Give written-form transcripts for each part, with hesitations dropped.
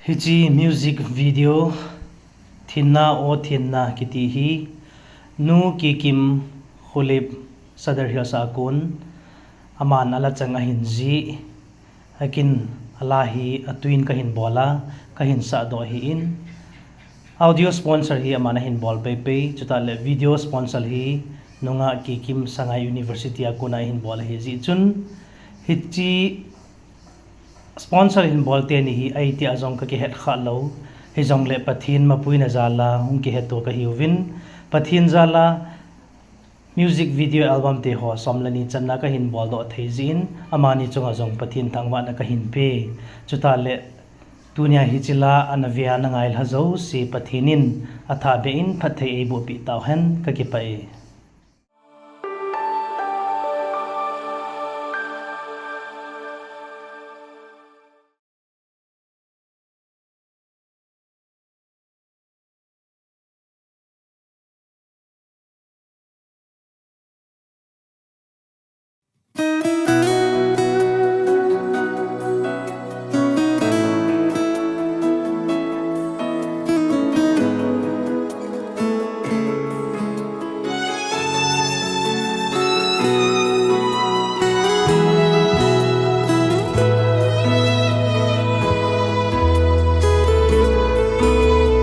Hiji music video thinna o thinna kiti hi nu ki kim khulib sadar hiya sakun aman ala changa hinji hakin alahi atuin kahin bola kahin sa do hi in audio sponsor hi amana hin bol pe chutale video sponsor hi nunga ki kim sanga university akuna hin bol hi ji chun hichi sponsor in bolte ni hi ai ti azong ka ki het khalo hi jong le pathin mapui na zala hung ki heto ka hiwin pathin zala music video album te ho somlani channa ka hin bol do theizin amani chunga jong pathin thangwa na ka hin pe chutale tunia hi chila anavia na ngail hazo si pathinin atha be in phathei ei bo pi taw hen ka ki pai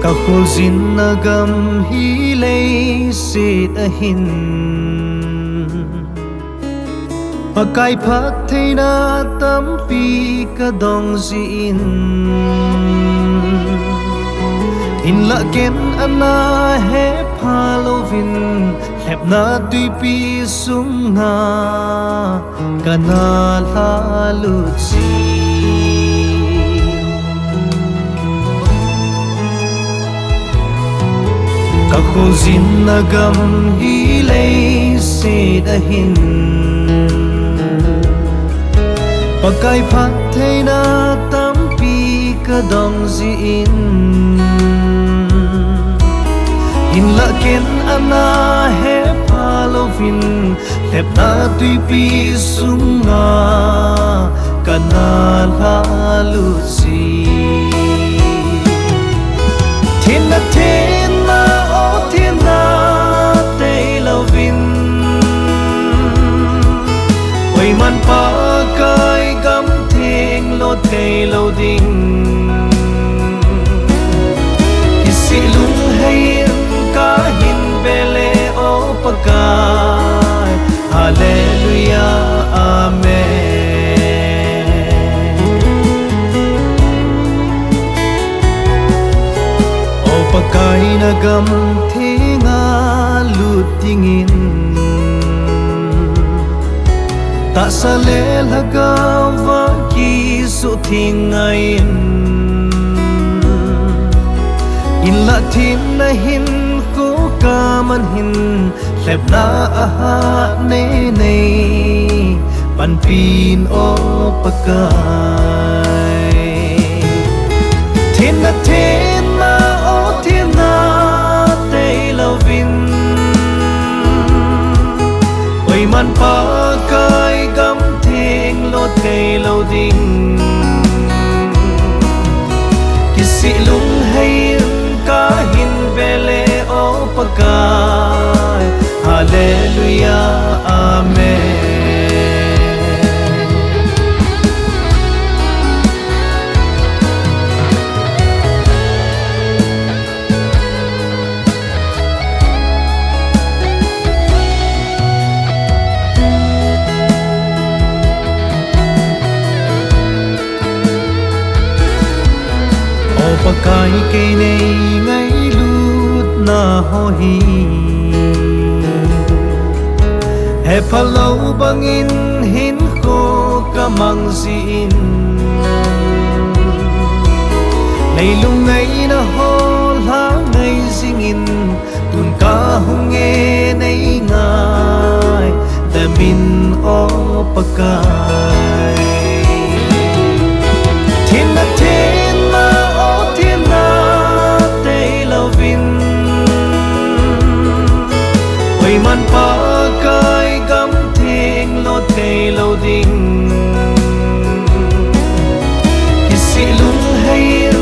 Ka khul zin na gam hi lei sit a hin Pakai phak thei na tam pi ka dong zin In la ken ana he phalovin Hep na tui pi sung na Kana la lut zin Ka khul zin na gam hi lei sit a hin Pakai phak thei na tam pi ka dong zin In la ken ana he phalovin Hep na tui pi sung na Kana la lut zin Thinna thinna o thinna tei lovin Oi man pa kai gam theng lo tei lo ding Kisi lung hayin ka hin bele o pakai Hallelujah amen Pakai na gam thinga lutingin Ta sa le lagawa ki su thingain In la thin na hin ko ka man hin Lep na aha ne ne Pan pin o pakai Thin na thinna tei lovin Oi man pa kai gam theng lo tei lo ding Kisi lung hayin ka hin bele o pakai Hallelujah amen Pakai cây này ngay lút na ho hi He phalau bangin hin ko kamang zin Nei lung ngay na ho la ngay zingin Tun ka hung nghe nei ngai Damin o pakai Thinna thinna o thinna tei lovin Oi man pa kai gam theng lo tei lo ding Kisi lung hayin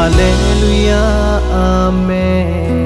Hallelujah, Amen.